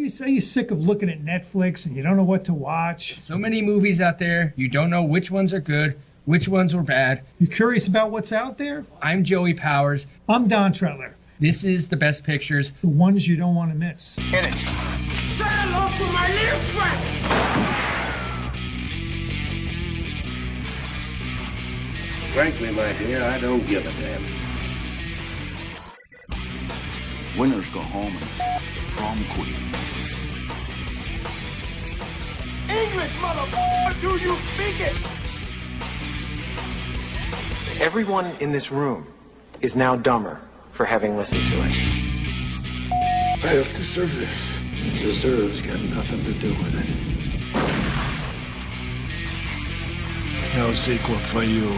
you sick of looking at Netflix and you don't know what to watch? So many movies out there, you don't know which ones are good, which ones were bad. You curious about what's out there? I'm Joey Powers. I'm Don Trutler. This is the best pictures. The ones you don't want to miss. Hit it. Say hello to my little friend. Frankly, my dear, I don't give a damn. Winners go home and prom queen. English, motherfucker, do you speak it? Everyone in this room is now dumber for having listened to it. I don't deserve this. Deserve's got nothing to do with it. No sequel for you.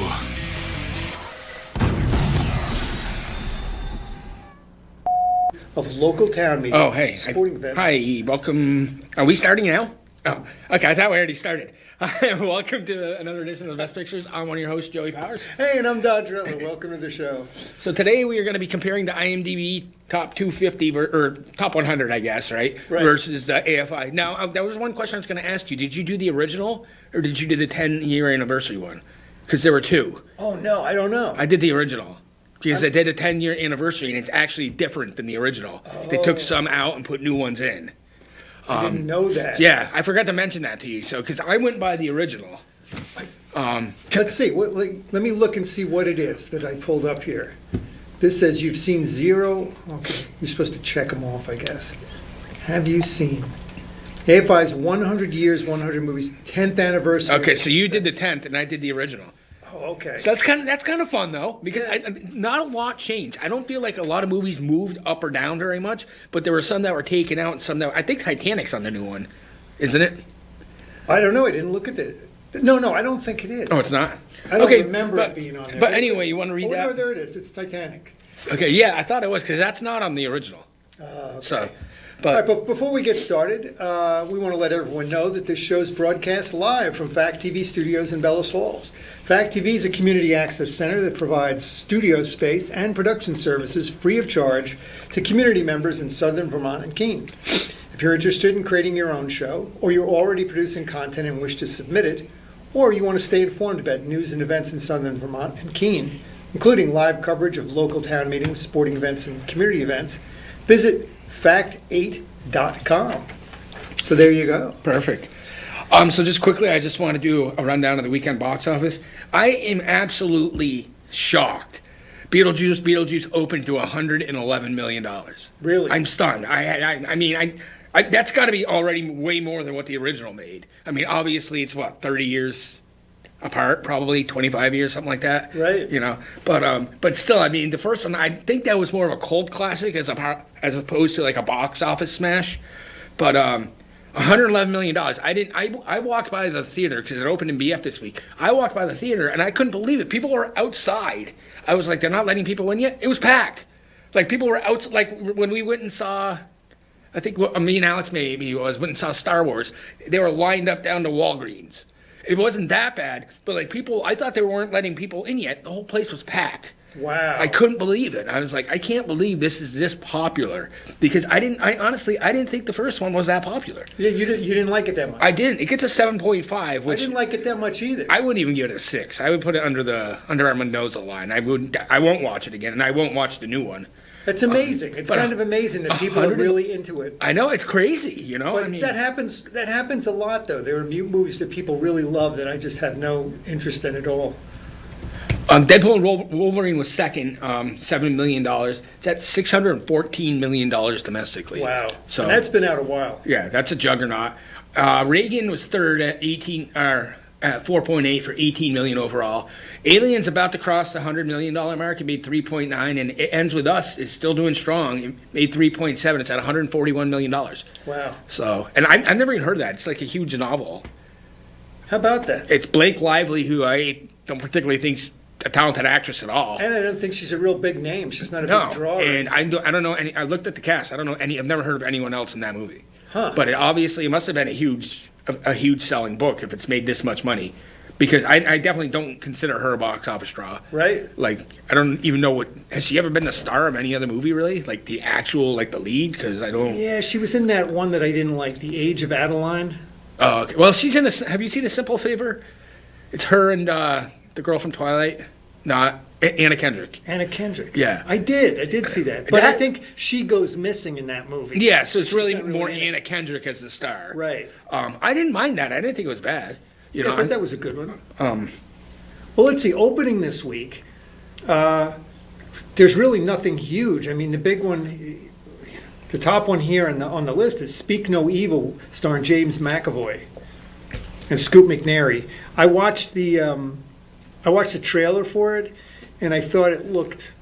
Of local town meetings. Oh, hey. Sporting events. Hi, welcome. Are we starting now? Oh, okay. I thought we already started. Welcome to another edition of The Best Pictures. I'm one of your hosts, Joey Powers. Hey, and I'm Don Trutler. Welcome to the show. So today we are going to be comparing the IMDB top 250, or top 100, I guess, right? Versus the AFI. Now, there was one question I was going to ask you. Did you do the original, or did you do the 10-year anniversary one? Because there were two. Oh, no, I don't know. I did the original. Because I did a 10-year anniversary, and it's actually different than the original. Oh. They took some out and put new ones in. I didn't know that. Yeah, I forgot to mention that to you. So, because I went by the original. Let's see. Let me look and see what it is that I pulled up here. This says you've seen 0. Okay, you're supposed to check them off, I guess. Have you seen AFI's 100 Years, 100 Movies, 10th anniversary? Okay, so you did the 10th, and I did the original. Oh, okay. So that's kind of fun though, because not a lot changed. I don't feel like a lot of movies moved up or down very much, but there were some that were taken out, and some that I think Titanic's on the new one, isn't it? I don't know. I didn't look at it. No, I don't think it is. Oh, it's not. I don't remember it being on there. But anyway, you want to read that? Oh, there it is. It's Titanic. Okay, yeah, I thought it was because that's not on the original. Okay. So. All right, but before we get started, we want to let everyone know that this show's broadcast live from Fact TV studios in Bellows Falls. Fact TV is a community access center that provides studio space and production services free of charge to community members in southern Vermont and Keene. If you're interested in creating your own show, or you're already producing content and wish to submit it, or you want to stay informed about news and events in southern Vermont and Keene, including live coverage of local town meetings, sporting events, and community events, visit fact8.com. So there you go. Perfect. So just quickly, I just want to do a rundown of the weekend box office. I am absolutely shocked. Beetlejuice opened to $111 million. Really? I'm stunned. I mean, that's got to be already way more than what the original made. I mean, obviously, it's 30 years apart, probably 25 years, something like that. Right. You know, but still, I mean, the first one, I think that was more of a cult classic as opposed to like a box office smash. But $111 million. I walked by the theater because it opened in BF this week. I walked by the theater and I couldn't believe it. People were outside. I was like, they're not letting people in yet? It was packed. Like people were out. Like when we went and saw, I think me and Alex went and saw Star Wars. They were lined up down to Walgreens. It wasn't that bad, but like people, I thought they weren't letting people in yet. The whole place was packed. Wow. I couldn't believe it. I was like, I can't believe this is this popular, because I honestly didn't think the first one was that popular. Yeah, you didn't like it that much. I didn't. It gets a 7.5, which I didn't like it that much either. I wouldn't even give it a 6. I would put it under our Mendoza line. I won't watch it again, and I won't watch the new one. It's amazing. It's kind of amazing that people are really into it. I know, it's crazy, you know. But that happens a lot, though. There are movies that people really love that I just have no interest in at all. Deadpool and Wolverine was second, $7 million. That's $614 million domestically. Wow. So and that's been out a while. Yeah, that's a juggernaut. Reagan was third at 4.8 for $18 million overall. Alien's about to cross the $100 million mark. It made 3.9, and It Ends With Us is still doing strong. It made 3.7. It's at $141 million. Wow. So, and I've never even heard of that. It's like a huge novel. How about that? It's Blake Lively, who I don't particularly think's a talented actress at all. And I don't think she's a real big name. She's not a big draw. And I don't know any. I looked at the cast. I don't know any. I've never heard of anyone else in that movie. Huh. But it must have been a huge selling book if it's made this much money. because I definitely don't consider her a box office draw. Right. Like, I don't even know has she ever been the star of any other movie, really? Like, the actual, like, the lead? Because I don't... Yeah, she was in that one that I didn't like, The Age of Adeline. Oh, okay. Well, she's in have you seen A Simple Favor? It's her and the girl from Twilight. No, Anna Kendrick. Anna Kendrick. Yeah. I did see that. But I think she goes missing in that movie. Yeah, so it's She's really not more in it. Anna Kendrick as the star. Right. I didn't mind that. I didn't think it was bad. You know, I thought that was a good one. Um, Well, let's see. Opening this week, there's really nothing huge. I mean, the big one, the top one here on the list is Speak No Evil, starring James McAvoy and Scoop McNairy. I watched the trailer for it, and I thought it looked.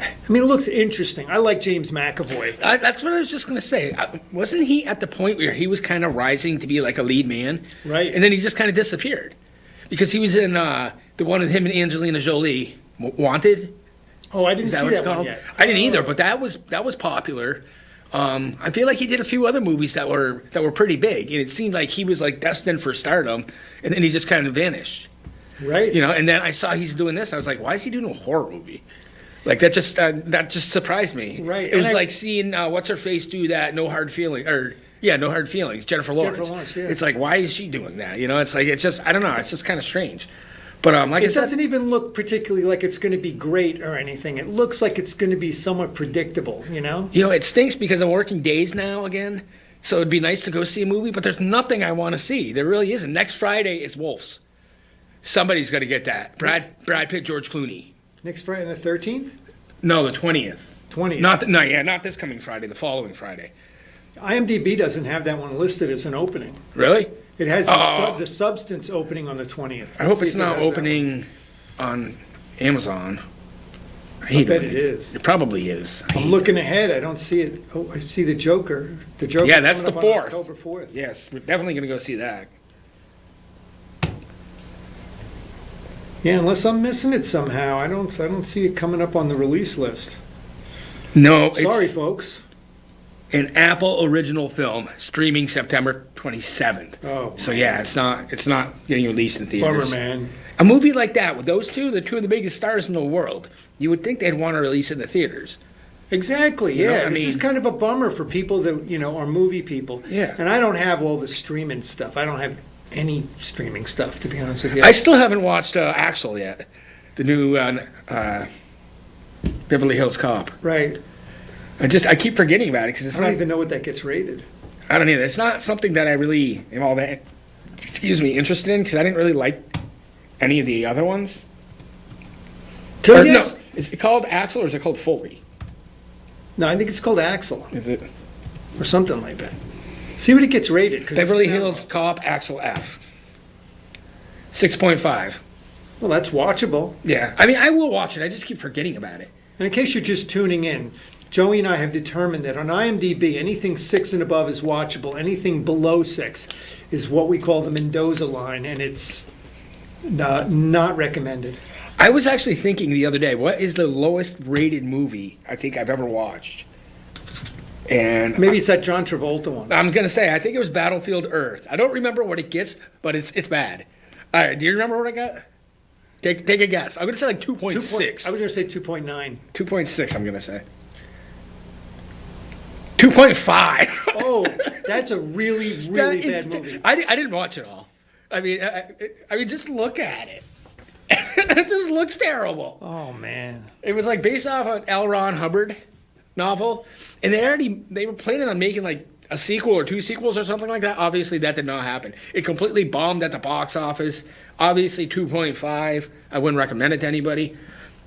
I mean, it looks interesting. I like James McAvoy. that's what I was just going to say. Wasn't he at the point where he was kind of rising to be like a lead man? Right. And then he just kind of disappeared. Because he was in the one with him and Angelina Jolie, Wanted. Oh, I didn't Is that see what it's that one called? yet. I didn't either, but that was popular. I feel like he did a few other movies that were pretty big, and it seemed like he was like destined for stardom, and then he just kind of vanished. Right. You know, and then I saw he's doing this. I was like, why is he doing a horror movie? Like that just surprised me. Right. It was And like seeing what's her face do that No Hard Feelings No Hard Feelings, Jennifer Lawrence. Yeah. It's like, why is she doing that? You know, it's like, it's just, I don't know, it's just kind of strange. But like I It said, doesn't even look particularly like it's going to be great or anything. It looks like it's going to be somewhat predictable, you know? you know, it stinks because I'm working days now again. So it'd be nice to go see a movie, but there's nothing I want to see. There really isn't. Next Friday is Wolves. Somebody's going to get that. Brad Pitt, George Clooney. Next Friday, the 13th? No, the 20th. 20th. Not this coming Friday. The following Friday. IMDb doesn't have that one listed as an opening. Really? It has the Substance opening on the 20th. I hope it's not opening on Amazon. I bet it is. It probably is. I'm looking ahead. I don't see it. Oh, I see the Joker. The Joker. Yeah, that's the coming up on 4th. October 4th. Yes, we're definitely going to go see that. Yeah, unless I'm missing it somehow. I don't see it coming up on the release list. No, Sorry, it's folks. an Apple original film streaming September 27th. Oh, So yeah, it's not getting released in theaters. bummer, man. A movie like that with those two, the two of the biggest stars in the world, you would think they'd want to release it in the theaters. Exactly. You know, Yeah, I this is mean- kind of a bummer for people that are movie people. Yeah. And I don't have all the streaming stuff. I don't have any streaming stuff, to be honest with you. I still haven't watched Axel yet, the new Beverly Hills Cop. Right. I keep forgetting about it because it's I don't not. even know what that gets rated. I don't either. It's not something that I really am all that, interested in because I didn't really like any of the other ones. So Or, yes. No, is it called Axel or is it called Foley? No, I think it's called Axel Is it or something like that. See what it gets rated. 'Cause it's Beverly been out- Hills Cop Axel F? 6.5. Well, that's watchable. Yeah, I mean I will watch it. I just keep forgetting about it. And in case you're just tuning in, Joey and I have determined that on IMDb, anything 6 and above is watchable. Anything below 6 is what we call the Mendoza line, and it's not recommended. I was actually thinking the other day, what is the lowest rated movie I think I've ever watched? And Maybe it's that John Travolta one. I'm gonna say I think it was Battlefield Earth. I don't remember what it gets, but it's bad. All right, do you remember what I got? Take a guess. I'm gonna say like 2.6. I was going to say 2.9. 2.6. I'm gonna say 2.5. Oh, that's a really, really bad movie. I didn't watch it all. I mean, just look at it. It just looks terrible. Oh, man. It was like based off an L. Ron Hubbard novel, and they were planning on making like a sequel or 2 sequels or something like that. Obviously, that did not happen. It completely bombed at the box office. Obviously, 2.5. I wouldn't recommend it to anybody.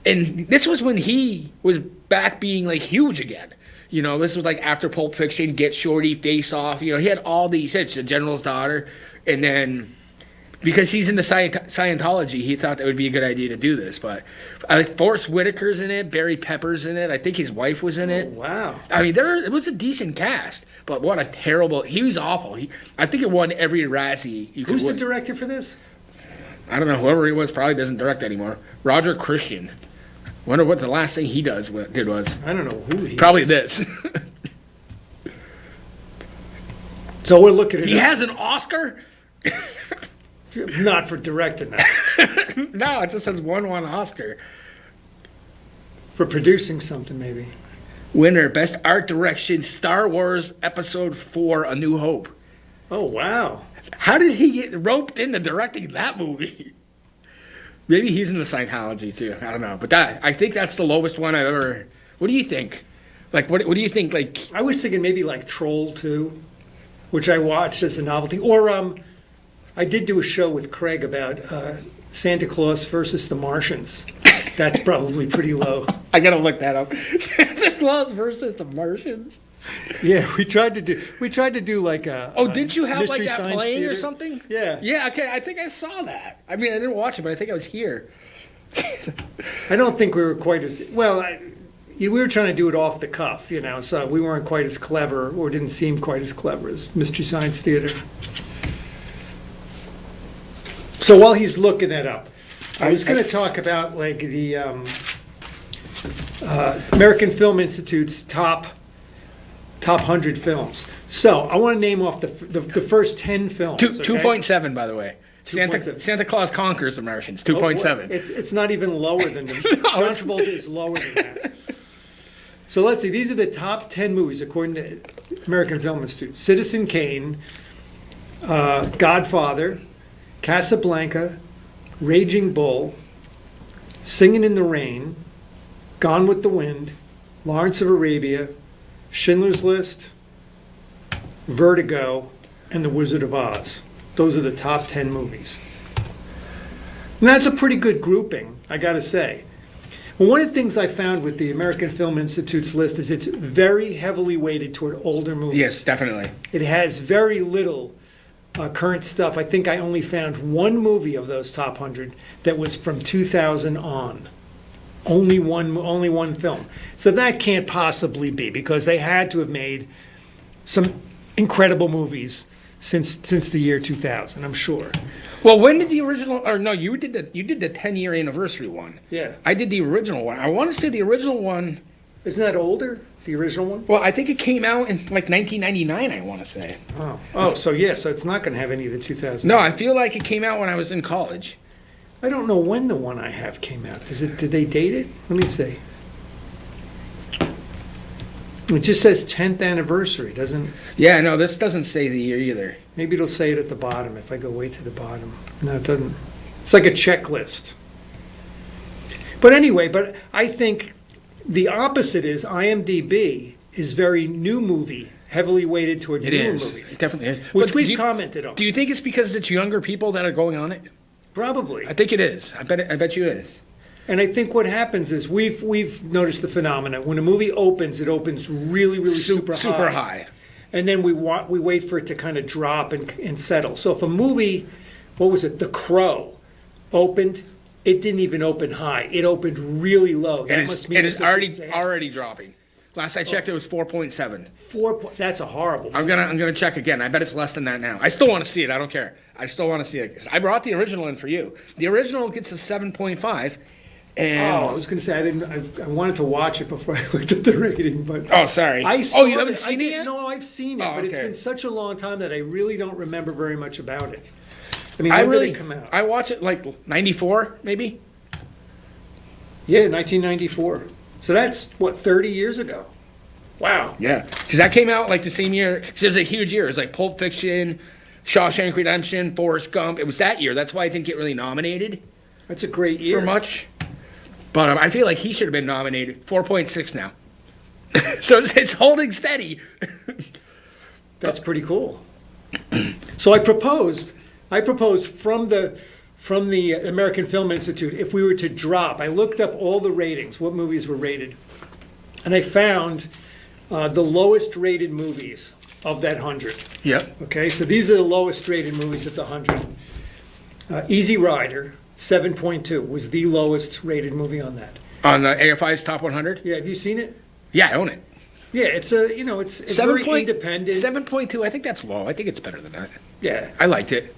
And this was when he was back being like huge again. You know, this was like after Pulp Fiction, Get Shorty, Face Off. You know, he had all these hits, The General's Daughter, and then because he's into Scientology, he thought that would be a good idea to do this. But Forrest Whitaker's in it, Barry Pepper's in it. I think his wife was in it. Oh, wow. I mean, it was a decent cast, but what a terrible. He was awful. I think it won every Razzie you could Who's the win. director for this? I don't know. Whoever he was probably doesn't direct anymore. Roger Christian. Wonder what the last thing he did was. I don't know who he Probably is. this. So we're looking at He has an Oscar? Not for directing that. No, it just says won Oscar. For producing something, maybe. Winner, Best Art Direction, Star Wars Episode 4, A New Hope. Oh, wow. How did he get roped into directing that movie? Maybe he's into Scientology too. I don't know, but I think that's the lowest one I've ever. What do you think? Like, what do you think? Like, I was thinking maybe like Troll 2, which I watched as a novelty. Or I did do a show with Craig about Santa Claus versus the Martians. That's probably pretty low. I gotta look that up. Santa Claus versus the Martians. Yeah, we tried to do like a. Oh, didn't you have like Mystery that Science playing Theater. or something? Yeah. Yeah. Okay, I think I saw that. I mean, I didn't watch it, but I think I was here. I don't think we were quite as well. We were trying to do it off the cuff, so we weren't quite as clever, or didn't seem quite as clever as Mystery Science Theater. So while he's looking that up, I was going to talk about like the American Film Institute's top 100 films. So I want to name off the first 10 films. 2.7, by the way. 2.7. Santa Claus conquers the Martians. Oh, 2.7. It's not even lower than them. John Travolta is lower than that. So let's see. These are the top 10 movies according to American Film Institute: Citizen Kane, Godfather, Casablanca, Raging Bull, Singing in the Rain, Gone with the Wind, Lawrence of Arabia, Schindler's List, Vertigo, and The Wizard of Oz. Those are the top 10 movies. And that's a pretty good grouping, I got to say. Well, one of the things I found with the American Film Institute's list is it's very heavily weighted toward older movies. Yes, definitely. It has very little current stuff. I think I only found one movie of those top 100 that was from 2000 on. Only one film. So that can't possibly be, because they had to have made some incredible movies since the year 2000, I'm sure. Well, when did the original? Or no, you did the 10-year anniversary one. Yeah. I did the original one. I want to say the original one. Isn't that older? The original one? Well, I think it came out in like 1999. I want to say. So it's not going to have any of the 2000s. No, I feel like it came out when I was in college. I don't know when the one I have came out. Did they date it? Let me see. It just says 10th anniversary, doesn't? Yeah, no, this doesn't say the year either. Maybe it'll say it at the bottom if I go way to the bottom. No, it doesn't. It's like a checklist. But anyway, I think the opposite is IMDB is very new movie, heavily weighted toward newer movies. It definitely is. Which we've commented on. Do you think it's because it's younger people that are going on it? Probably. I think it is. I bet you it is. And I think what happens is we've noticed the phenomena. When a movie opens, it opens really, really super high. And then we wait for it to kind of drop and settle. So if a movie, what was it, The Crow, opened, it didn't even open high. It opened really low. That must mean it's already dropping. Last I checked, it was 4.7. That's a horrible movie. I'm gonna check again. I bet it's less than that now. I still want to see it. I don't care. I still want to see it. I brought the original in for you. The original gets a 7.5. I was going to say I wanted to watch it before I looked at the rating, but sorry. you haven't seen it yet? No, I've seen it, but it's been such a long time that I really don't remember very much about it. I mean, when did it come out? I watched it like 94, maybe. Yeah, 1994. So that's 30 years ago. Wow. Yeah, because that came out like the same year. Because it was a huge year. It was like Pulp Fiction, Shawshank Redemption, Forrest Gump. It was that year. That's why I didn't get really nominated. That's a great year. For much. But I feel like he should have been nominated. 4.6 now. So it's holding steady. That's pretty cool. So I proposed from the American Film Institute, if we were to drop, I looked up all the ratings, what movies were rated, and I found the lowest rated movies of that 100. Yep. Okay, so these are the lowest rated movies of the 100. Easy Rider, 7.2 was the lowest rated movie on that. On the AFI's Top 100? Yeah, have you seen it? Yeah, I own it. Yeah, it's very independent. 7.2, I think that's low. I think it's better than that. Yeah. I liked it.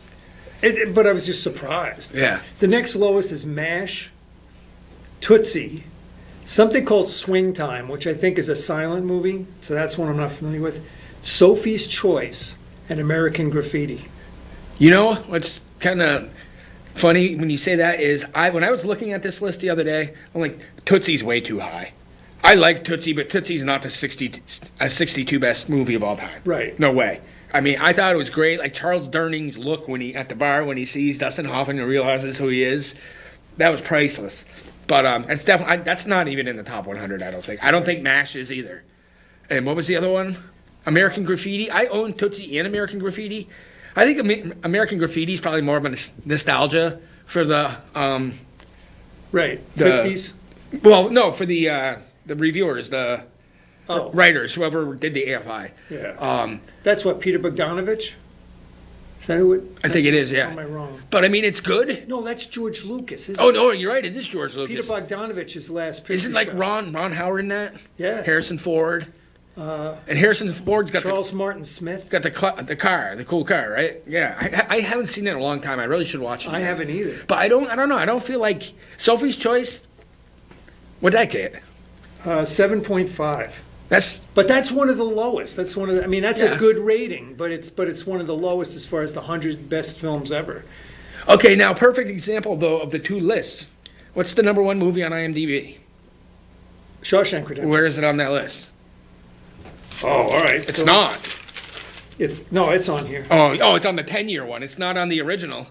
But I was just surprised. Yeah. The next lowest is MASH, Tootsie, something called Swing Time, which I think is a silent movie, so that's one I'm not familiar with, Sophie's Choice, and American Graffiti. You know what's kind of funny when you say that is when I was looking at this list the other day, I'm like, Tootsie's way too high. I like Tootsie, but Tootsie's not the 62 best movie of all time. Right. No way. I mean, I thought it was great. Like Charles Durning's look when he at the bar when he sees Dustin Hoffman and realizes who he is, that was priceless. But it's definitely that's not even in the top 100. I don't think. I don't think MASH is either. And what was the other one? American Graffiti. I own Tootsie and American Graffiti. I think American Graffiti is probably more of a nostalgia for the Right. 50s. Well, no, for the reviewers, the Oh. writers, whoever did the AFI. Yeah. That's what, Peter Bogdanovich? Is that who it? I think it is, yeah. Or am I wrong? But I mean, it's good. No, that's George Lucas. Isn't Oh it? no, you're right. It is George Lucas. Peter Bogdanovich's last picture. Isn't like show. Ron Howard in that? Yeah. Harrison Ford. And Harrison Ford's got Charles Martin Smith. the car, the cool car, right? Yeah. I haven't seen it in a long time. I really should watch it. I haven't either. But I don't know. I don't feel like Sophie's Choice. What'd that get? 7.5. But that's one of the lowest. That's one of the, I mean, that's Yeah. a good rating, but it's one of the lowest as far as the 100 best films ever. Okay, now perfect example though of the two lists. What's the number one movie on IMDb? Shawshank Redemption. Where is it on that list? Oh, all right. It's not. It's on here. Oh, it's on the 10-year one. It's not on the original.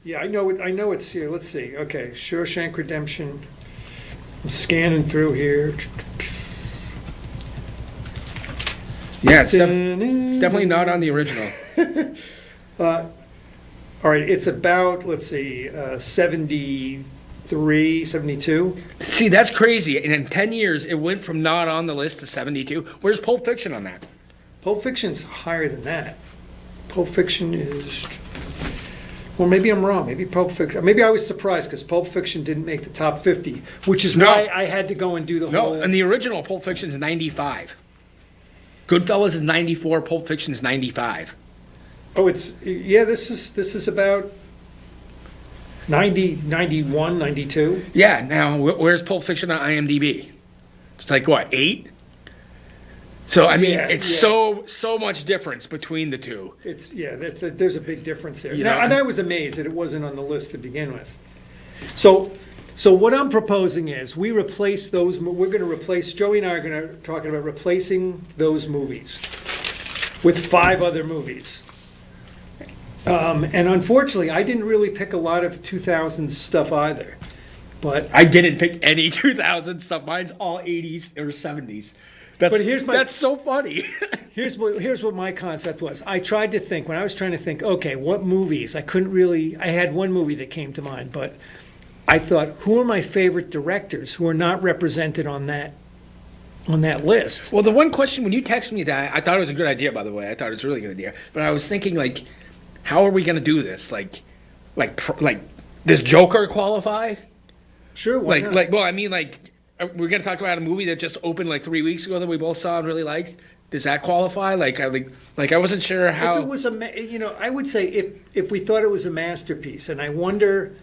Yeah, I know it's here. Let's see. Okay, Shawshank Redemption. I'm scanning through here. Yeah, it's definitely not on the original. All right, it's about, let's see, 73, 72. See, that's crazy. And in 10 years, it went from not on the list to 72. Where's Pulp Fiction on that? Pulp Fiction's higher than that. Pulp Fiction is... Well, maybe I'm wrong. Maybe I was surprised because Pulp Fiction didn't make the top 50, which is why I had to go and do the whole... No, and the original Pulp Fiction is 95. Goodfellas is 94, Pulp Fiction is 95. Oh, this is about 90, 91, 92. Yeah, now where's Pulp Fiction on IMDb? It's like what, 8? So I mean, so much difference between the two. There's a big difference there. You Now, know, and I was amazed that it wasn't on the list to begin with. So what I'm proposing is we replace those. We're going to replace. Joey and I are going to talking about replacing those movies with 5 other movies. And unfortunately, I didn't really pick a lot of 2000s stuff either. But I didn't pick any 2000 stuff. Mine's all 80s or 70s. That's so funny. Here's what my concept was. I tried to think, when I was trying to think, okay, what movies? I had one movie that came to mind, but I thought, who are my favorite directors who are not represented on that list? Well, the one question, when you texted me that, I thought it was a good idea, by the way. I thought it was a really good idea. But I was thinking, like, how are we going to do this? Like, does Joker qualify? Sure, why not? Well, I mean, like, we're going to talk about a movie that just opened like 3 weeks ago that we both saw and really liked. Does that qualify? I wasn't sure how. If it was I would say if we thought it was a masterpiece, and I wonder,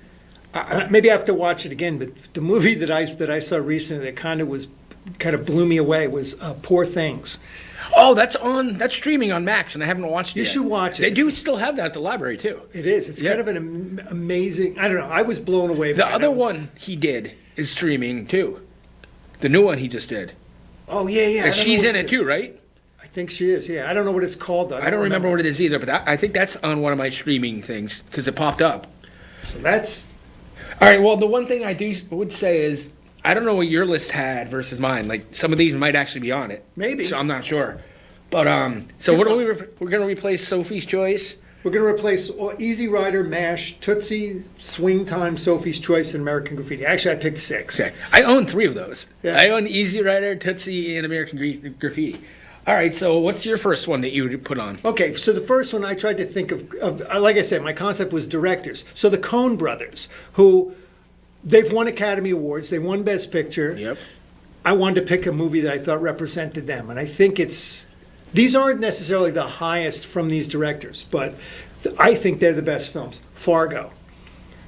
maybe I have to watch it again. But the movie that I saw recently that kind of blew me away was Poor Things. Oh, that's streaming on Max, and I haven't watched it You yet. should watch it. They do still have that at the library too. It is. It's kind of an amazing. I don't know. I was blown away. The other one he did is streaming too. The new one he just did. Oh yeah. And she's in it too, right? I think she is. Yeah. I don't know what it's called though. I don't remember what it is either, but I think that's on one of my streaming things because it popped up. So that's. All right. Well, the one thing I would say is I don't know what your list had versus mine. Like some of these might actually be on it. Maybe. So I'm not sure. But so what are we're going to replace Sophie's Choice? We're going to replace Easy Rider, MASH, Tootsie, Swing Time, Sophie's Choice, and American Graffiti. Actually, I picked 6. Okay. I own 3 of those. Yeah. I own Easy Rider, Tootsie, and American Graffiti. All right, so what's your first one that you would put on? Okay, so the first one I tried to think of like I said, my concept was directors. So the Coen brothers, who they've won Academy Awards, they won Best Picture. Yep. I wanted to pick a movie that I thought represented them, and I think these aren't necessarily the highest from these directors, but I think they're the best films. Fargo.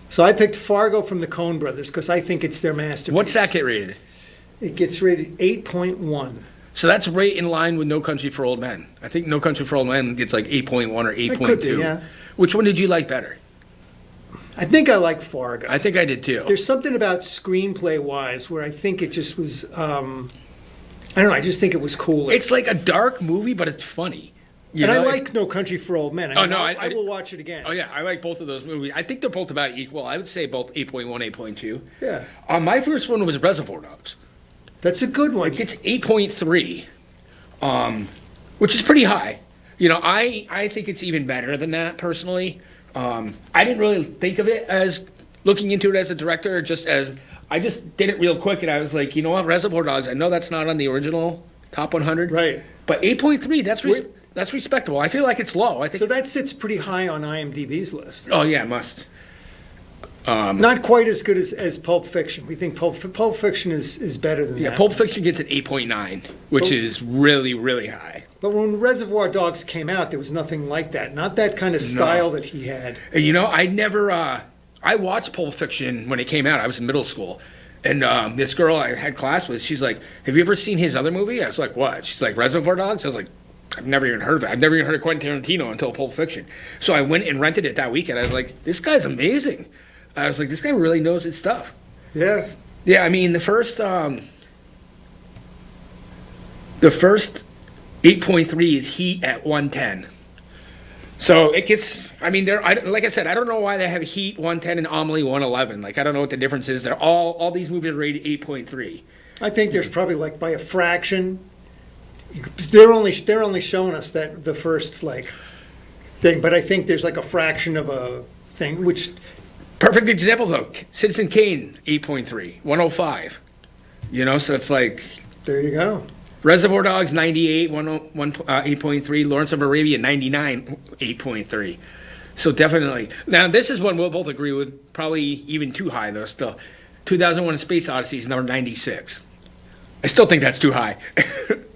So I picked Fargo from the Coen brothers because I think it's their masterpiece. What's that get rated? It gets rated 8.1. So that's right in line with No Country for Old Men. I think No Country for Old Men gets like 8.1 or 8.2. It could be, yeah. Which one did you like better? I think I like Fargo. I think I did too. There's something about screenplay-wise where I think it just was, I don't know, I just think it was cooler. It's like a dark movie, but it's funny. And I like No Country for Old Men. I will watch it again. Oh, yeah, I like both of those movies. I think they're both about equal. I would say both 8.1, 8.2. Yeah. My first one was Reservoir Dogs. That's a good one. It gets 8.3, which is pretty high. I think it's even better than that, personally. I didn't really think of it as looking into it as a director, I just did it real quick, and I was like, you know what, Reservoir Dogs, I know that's not on the original top 100. Right. But 8.3, that's respectable. I feel like it's low. I think So that sits pretty high on IMDb's list. Oh, yeah, it must. Not quite as good as Pulp Fiction. We think Pulp Fiction is better than that. Yeah, Pulp Fiction gets an 8.9, which is really, really high. But when Reservoir Dogs came out, there was nothing like that. Not that kind of style that he had. I watched Pulp Fiction when it came out. I was in middle school. And this girl I had class with, she's like, have you ever seen his other movie? I was like, what? She's like, Reservoir Dogs? I was like, I've never even heard of it. I've never even heard of Quentin Tarantino until Pulp Fiction. So I went and rented it that weekend. I was like, this guy's amazing. I was like, this guy really knows his stuff. Yeah. Yeah, I mean, the first 8.3 is Heat at 110. So it gets, I mean, like I said, I don't know why they have Heat 110 and Amelie 111. Like, I don't know what the difference is. They're all these movies are rated 8.3. I think there's probably like by a fraction. They're only showing us that the first thing, but I think there's like a fraction of a thing, which. Perfect example though, Citizen Kane 8.3, 105. So it's like. There you go. Reservoir Dogs 98, 8.3. Lawrence of Arabia 99, 8.3. So definitely. Now this is one we'll both agree with. Probably even too high though. Still, 2001: A Space Odyssey is number 96. I still think that's too high.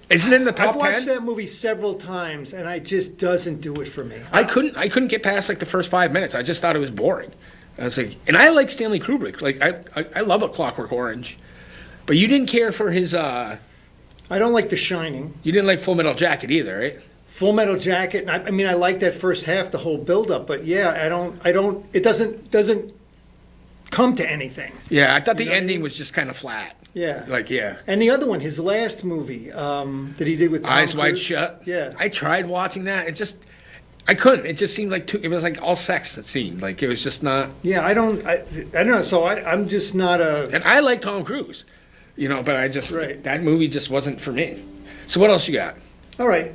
Isn't it in the top 10? I've watched that movie several times, and it just doesn't do it for me. I couldn't get past like the first 5 minutes. I just thought it was boring. I was like, and I like Stanley Kubrick. Like I love A Clockwork Orange, but you didn't care for his. I don't like The Shining. You didn't like Full Metal Jacket either, right? Full Metal Jacket. I mean, I like that first half, the whole build-up, but yeah, I don't. It doesn't come to anything. Yeah, I thought the ending was just kind of flat. Yeah. Yeah. And the other one, his last movie that he did with Tom Eyes Cruise. Wide Shut. Yeah. I tried watching that. I couldn't. It just seemed like it was like all sex, it seemed. Like it was just not. Yeah, I don't know. So I'm just not a. And I like Tom Cruise, but I just. Right. That movie just wasn't for me. So what else you got? All right.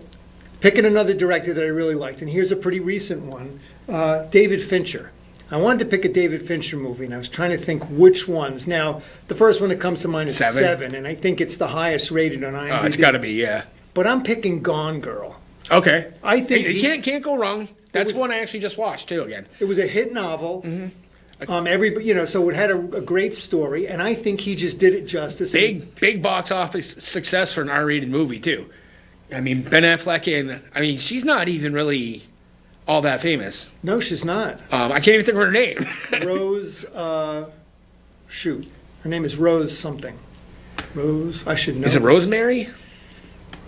Picking another director that I really liked. And here's a pretty recent one David Fincher. I wanted to pick a David Fincher movie, and I was trying to think which ones. Now, the first one that comes to mind is Seven, and I think it's the highest rated on IMDb. Oh, it's got to be, yeah. But I'm picking Gone Girl. Okay. I think you can't go wrong. That's one I actually just watched too again. It was a hit novel. Mm-hmm. So it had a great story, and I think he just did it justice. Big box office success for an R-rated movie too. I mean, Ben Affleck she's not even really all that famous. No, she's not. I can't even think of her name. Rose, her name is Rose something. Rose, I should know. Is it Rosemary?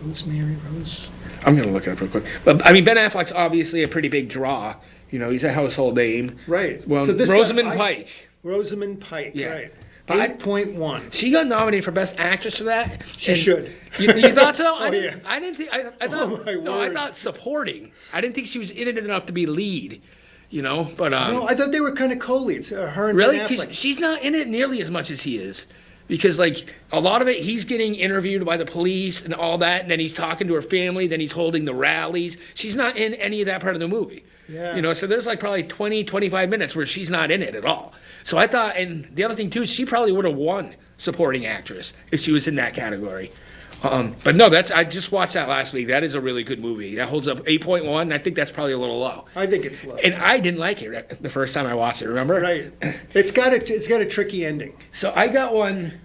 Rose. I'm going to look it up real quick. But, Ben Affleck's obviously a pretty big draw. He's a household name. Right. Well, so Rosamund Pike. Rosamund Pike, yeah. Right. But 8.1. She got nominated for Best Actress for that. She should. You thought so? Oh, yeah. I didn't think. I thought. Oh, my no, I word. thought supporting. I didn't think she was in it enough to be lead. But no, I thought they were kind of co-leads. Her and really, Ben Affleck. because she's not in it nearly as much as he is. Because a lot of it, he's getting interviewed by the police and all that, and then he's talking to her family. Then he's holding the rallies. She's not in any of that part of the movie. Yeah. So there's probably 20, 25 minutes where she's not in it at all. So I thought, and the other thing too, she probably would have won supporting actress if she was in that category. But no, I just watched that last week. That is a really good movie. That holds up 8.1. I think that's probably a little low. I think it's low. And I didn't like it the first time I watched it. Remember? Right. It's got a tricky ending. So I got one.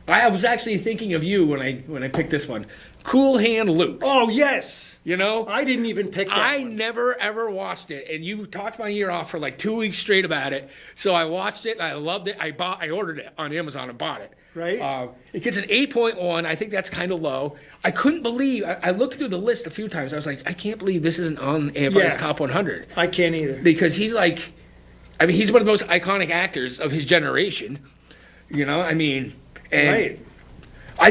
I was actually thinking of you when I picked this one. Cool Hand Luke. Oh yes. I didn't even pick that. I one. never ever watched it, and you talked my ear off for like 2 weeks straight about it. So I watched it and I loved it. I ordered it on Amazon and bought it. Right. It gets an 8.1. I think that's kind of low. I couldn't believe. I looked through the list a few times. I was like, I can't believe this isn't on AFI's top 100. I can't either. Because he's like, I mean, he's one of the most iconic actors of his generation. You know, I mean, and Right. I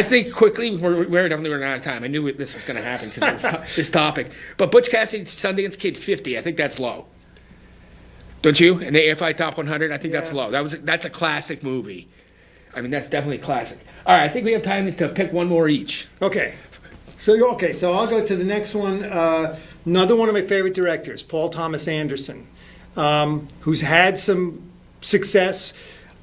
think quickly we're definitely running out of time. I knew this was going to happen because of this topic. But Butch Cassidy, Sundance Kid, 50. I think that's low. Don't you? In the AFI Top 100, I think that's low. That's a classic movie. I mean, that's definitely a classic. All right, I think we have time to pick one more each. Okay. So I'll go to the next one. Another one of my favorite directors, Paul Thomas Anderson, who's had some success.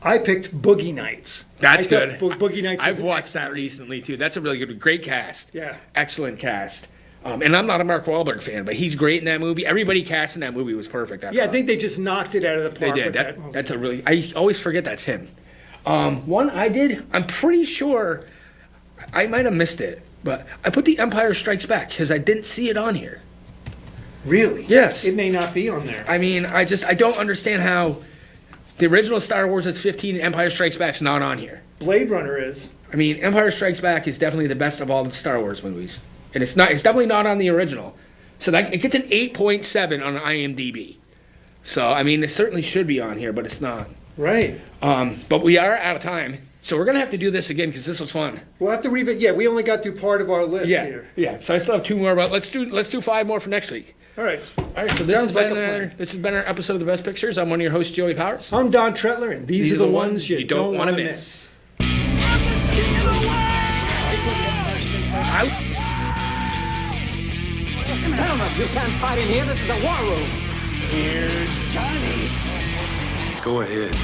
I picked Boogie Nights. That's I thought good. Boogie Nights. I've watched that recently too. That's a really great cast. Yeah. Excellent cast. And I'm not a Mark Wahlberg fan, but he's great in that movie. Everybody cast in that movie was perfect. Yeah, I think they just knocked it out of the they park. did. With that movie. That's a really. I always forget that's him. One I did. I'm pretty sure I might have missed it, but I put The Empire Strikes Back because I didn't see it on here. Really? Yes. It may not be on there. I mean, I don't understand how the original Star Wars is 15, Empire Strikes Back's not on here. Blade Runner is. I mean, Empire Strikes Back is definitely the best of all the Star Wars movies, and it's definitely not on the original. So that it gets an 8.7 on IMDb. So I mean, it certainly should be on here, but it's not. Right. But we are out of time, so we're gonna have to do this again because this was fun. We'll have to revisit. Yeah, we only got through part of our list here. Yeah. So I still have 2 more, but let's do 5 more for next week. All right. All right. So Sounds like a plan. this has been our episode of The Best Pictures. I'm one of your hosts, Joey Powers. I'm Don Tretler, and these are the ones you don't want to miss. Gentlemen, you can't fight in here. This is the war room. Here's Johnny. Go ahead.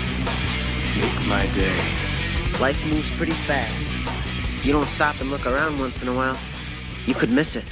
Make my day. Life moves pretty fast. You don't stop and look around once in a while, you could miss it.